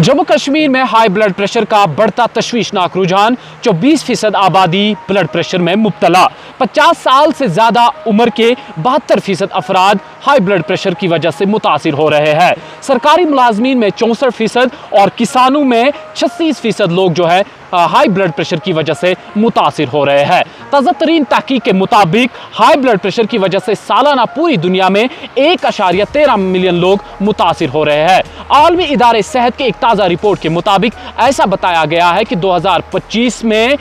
जम्मू कश्मीर में high blood pressure का बढ़ता तशवीशनाक रुझान। 24% आबादी ब्लड प्रेशर में मुब्तला। 50 साल से ज्यादा उम्र के 72% अफराद हाई ब्लड प्रेशर की वजह से मुतासिर हो रहे हैं। सरकारी मुलाजमीन में 64% और किसानों में 36% लोग जो है हाई ब्लड प्रेशर की वजह से मुतासिर हो रहे हैं। ताज़ा तरीन तहकीक के मुताबिक हाई ब्लड प्रेशर की वजह से सालाना पूरी दुनिया में 1.13 मिलियन लोग मुतासिर हो रहे हैं। आलमी इदारे सेहत की एक ताज़ा रिपोर्ट के मुताबिक ऐसा बताया गया है कि 2025 में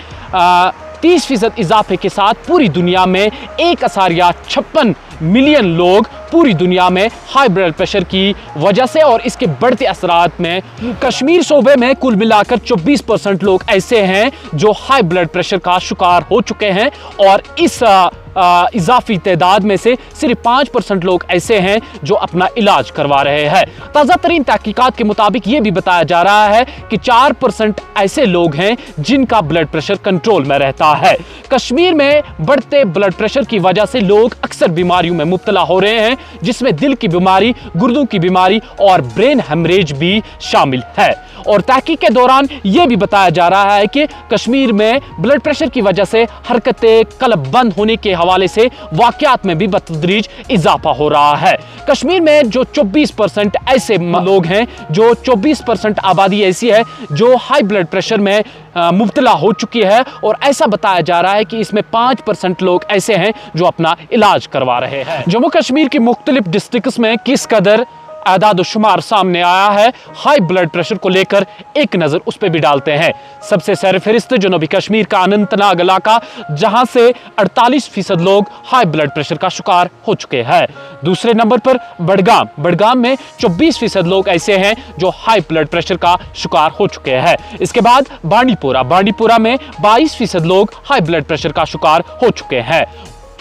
30% इजाफे के साथ पूरी दुनिया में 1.56 मिलियन लोग पूरी दुनिया में हाई ब्लड प्रेशर की वजह से और इसके बढ़ते असरात में कश्मीर सूबे में कुल मिलाकर 24% लोग ऐसे हैं जो हाई ब्लड प्रेशर का शिकार हो चुके हैं और इस इजाफी तादाद में से सिर्फ 5% लोग ऐसे हैं जो अपना इलाज करवा रहे हैं। ताज़ा तरीन तहकीकात के मुताबिक ये भी बताया जा रहा है कि 4% ऐसे लोग हैं जिनका ब्लड प्रेशर कंट्रोल में रहता है। कश्मीर में बढ़ते ब्लड प्रेशर की वजह से लोग अक्सर बीमारियों में मुब्तला हो रहे हैं, जिसमें दिल की बीमारी, गुर्दों की बीमारी और ब्रेन हेमरेज भी शामिल है। और तहकीक के दौरान यह भी बताया जा रहा है कि कश्मीर में ब्लड प्रेशर की वजह से हरकतें कलब बंद होने के हवाले से वाकयात में भी बतदरीज इजाफा हो रहा है। कश्मीर में जो 24% ऐसे लोग हैं, जो 24% आबादी ऐसी है जो हाई ब्लड प्रेशर में मुब्तला हो चुकी है और ऐसा बताया जा रहा है कि इसमें 5% लोग ऐसे हैं जो अपना इलाज करवा रहे हैं। जम्मू कश्मीर की मुख्तलिफ डिस्ट्रिक्ट्स में किस कदर आदाद शुमार सामने आया है हाई ब्लड प्रेशर को लेकर, एक नजर उस पर भी डालते हैं। सबसे सरफहरिस्त जनूबी कश्मीर का अनंतनाग इलाका, जहां से 48% लोग हाई ब्लड प्रेशर का शिकार हो चुके हैं। दूसरे नंबर पर बडगाम में 24% लोग ऐसे हैं जो हाई ब्लड प्रेशर का शिकार हो चुके हैं। इसके बाद बांडीपुरा में 22% लोग हाई ब्लड प्रेशर का शिकार हो चुके हैं।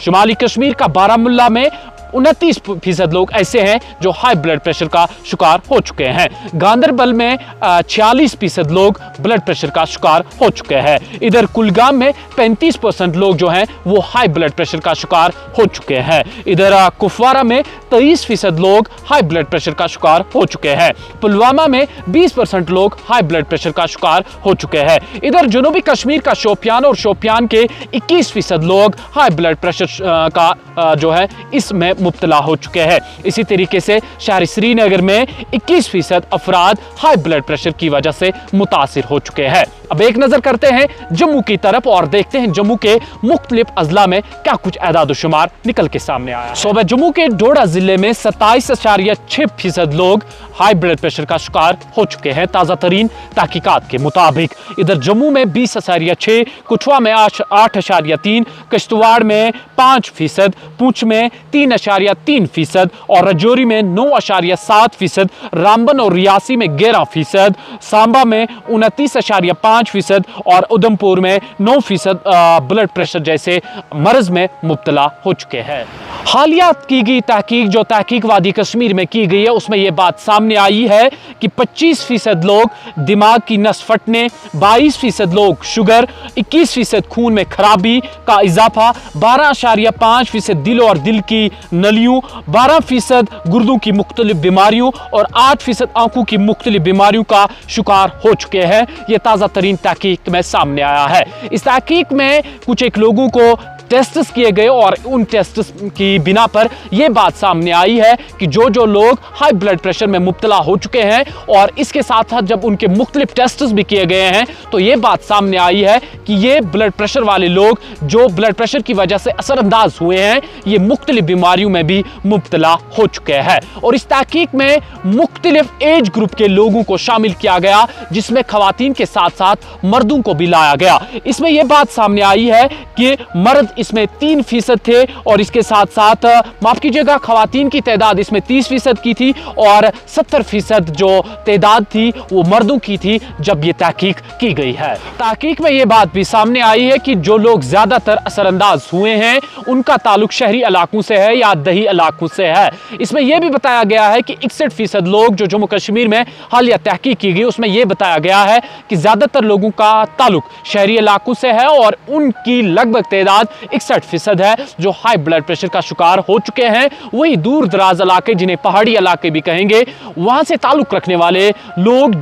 शुमाली कश्मीर का बारामुल्ला में 29% लोग ऐसे हैं जो हाई ब्लड प्रेशर का शिकार हो चुके हैं। गांदरबल में 46% लोग ब्लड प्रेशर का शिकार हो चुके हैं। इधर कुलगाम में 35% लोग जो हैं वो हाई ब्लड प्रेशर का शिकार हो चुके हैं। इधर कुपवारा में 23% लोग हाई ब्लड प्रेशर का शिकार हो चुके हैं। पुलवामा में 20% लोग हाई ब्लड प्रेशर का शिकार हो चुके हैं। इधर जनूबी कश्मीर का शोपियान के 21% लोग हाई ब्लड प्रेशर का जो है इसमें मुब्तला हो चुके हैं। इसी तरीके से शहर श्रीनगर में 21% अफराद हाई ब्लड प्रेशर की वजह से मुतासिर हो चुके हैं। अब एक नजर करते हैं जम्मू की तरफ और देखते हैं जम्मू के मुख्तलिफ अजला में क्या कुछ आदाद शुमार निकल के सामने आया। सूबे जम्मू के डोडा जिले में 27.6% लोग हाई ब्लड प्रेशर का शिकार हो चुके हैं, ताजा तरीन तहकीकात के मुताबिक। इधर जम्मू में 20.6, कठुआ में 8.3, किश्तवाड़ में 5%, पुंछ में 3.3% और राजौरी में 9.7%, रामबन और रियासी में 11%, सांबा में 29.5% और उधमपुर में 9% ब्लड प्रेशर जैसे मर्ज में मुब्तला हो चुके हैं। हालिया की गई तहकीक, जो तहकीक वादी कश्मीर में की गई है, उसमें यह बात सामने आई है कि 25% लोग दिमाग की नस फटने, 22% लोग शुगर, 21% खून में खराबी का इजाफा, 12.5% दिल और दिल की नलियों, 12% गुर्दों की मुख्तलिफ बीमारियों और 8% आंखों की मुख्तलिफ बीमारियों का शिकार हो चुके हैं। यह ताज़ा तरीन तहकीक में सामने आया है। इस तहकीक में कुछ एक लोगों को टेस्ट्स किए गए और उन टेस्ट्स की बिना पर यह बात सामने आई है कि जो लोग हाई ब्लड प्रेशर में मुब्तला हो चुके हैं और इसके साथ साथ जब उनके मुख्तलिफ टेस्ट्स भी किए गए हैं तो यह बात सामने आई है कि ये ब्लड प्रेशर वाले लोग जो ब्लड प्रेशर की वजह से असरअंदाज हुए हैं, ये मुख्तलिफ बीमारियों में भी मुब्तला हो चुके हैं। और इस तहकीक में मुख्तलिफ एज ग्रुप के लोगों को शामिल किया गया, जिसमें खवातीन के साथ साथ मर्दों को भी लाया गया। इसमें यह बात सामने आई है कि मर्द इसमें 3% थे और इसके साथ साथ माफ कीजिएगा खवातीन की तादाद इसमें 30% की थी और 70% जो तादाद थी वो मर्दों की थी जब ये तहकीक की गई है। तहकीक में ये बात भी सामने आई है कि जो लोग ज्यादातर असरअंदाज हुए हैं उनका ताल्लुक शहरी इलाकों से है या दही इलाकों से है। इसमें यह भी बताया गया है कि 61% लोग जो जम्मू कश्मीर में हालिया तहकीक की गई उसमें यह बताया गया है कि ज्यादातर लोगों का ताल्लुक शहरी इलाकों से है और उनकी लगभग तादाद 61% है जो हाई ब्लड प्रेशर का शिकार हो चुके हैं। वही दूर दराज इलाके, जिन्हें पहाड़ी इलाके भी कहेंगे, वहां से ताल्लुक रखने वाले लोग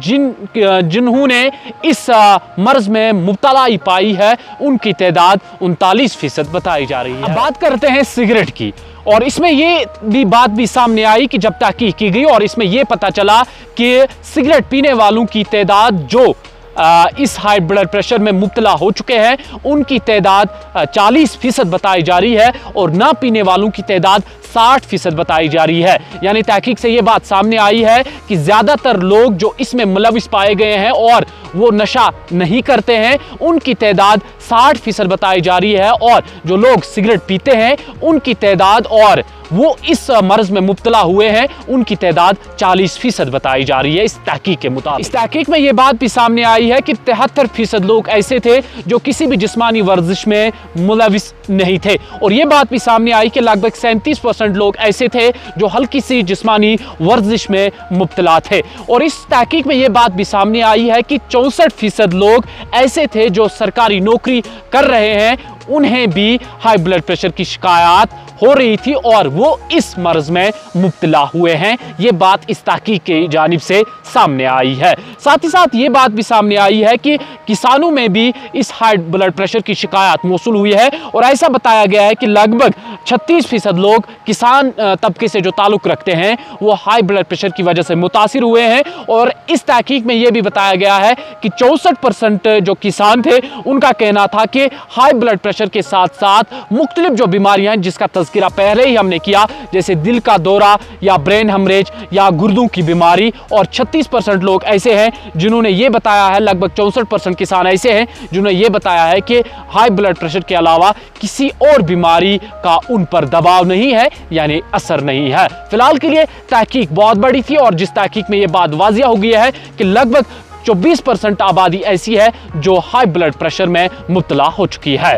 जिन्होंने इस मर्ज में मुब्तलाई पाई है, उनकी तादाद 39% बताई जा रही है। अब बात करते हैं सिगरेट की, और इसमें ये भी बात भी सामने आई कि जब तहकीक की गई और इसमें यह पता चला कि सिगरेट पीने वालों की तादाद जो इस हाई ब्लड प्रेशर में मुब्तला हो चुके हैं, उनकी तादाद 40% बताई जा रही है और ना पीने वालों की तादाद 60% बताई जा रही है। यानी तहकीक से यह बात सामने आई है कि ज्यादातर लोग जो इसमें मुलविस पाए गए हैं और वो नशा नहीं करते हैं, उनकी तादाद 60% बताई जा रही है, और जो लोग सिगरेट पीते हैं उनकी तादाद और वो इस मर्ज में मुब्तला हुए हैं, उनकी तादाद 40% बताई जा रही है इस तहकीक के मुताबिक। इस तहकीक में यह बात भी सामने आई है कि 73% लोग ऐसे थे जो किसी भी जिस्मानी वर्जिश में मुलविस नहीं थे, और यह बात भी सामने आई कि लगभग 37% लोग ऐसे थे जो हल्की सी जिस्मानी वर्जिश में मुब्तला थे। और इस तहकीक में यह बात भी सामने आई है कि 64% लोग ऐसे थे जो सरकारी नौकरी कर रहे हैं, उन्हें भी हाई ब्लड प्रेशर की शिकायत हो रही थी और वो इस मर्ज में मुब्तला हुए हैं। ये बात इस तहकीक की जानिब से सामने आई है। साथ ही साथ ये बात भी सामने आई है कि किसानों में भी इस हाई ब्लड प्रेशर की शिकायत मौसूल हुई है, और ऐसा बताया गया है कि लगभग 36% लोग किसान तबके से जो ताल्लुक रखते हैं वो हाई ब्लड प्रेशर की वजह से मुतासिर हुए हैं। और इस तहकीक में यह भी बताया गया है कि 64% जो किसान थे उनका कहना था कि हाई ब्लड प्रेशर के साथ साथ मुख्तलिफ जो बीमारियां हैं जिसका तज़किरा पहले ही हमने किया, जैसे दिल का दौरा या ब्रेन हेमरेज या गुर्दों की बीमारी, और 36% लोग ऐसे हैं जिन्होंने ये बताया है, लगभग 64% किसान ऐसे हैं जिन्होंने ये बताया है कि हाई ब्लड प्रेशर के अलावा किसी और बीमारी का उन पर दबाव नहीं है, यानी असर नहीं है। फिलहाल के लिए तहकीक बहुत बड़ी थी, और जिस तहकीक में ये बात वाजिया हो गई है कि लगभग 24% आबादी ऐसी है जो हाई ब्लड प्रेशर में मुब्तला हो चुकी है।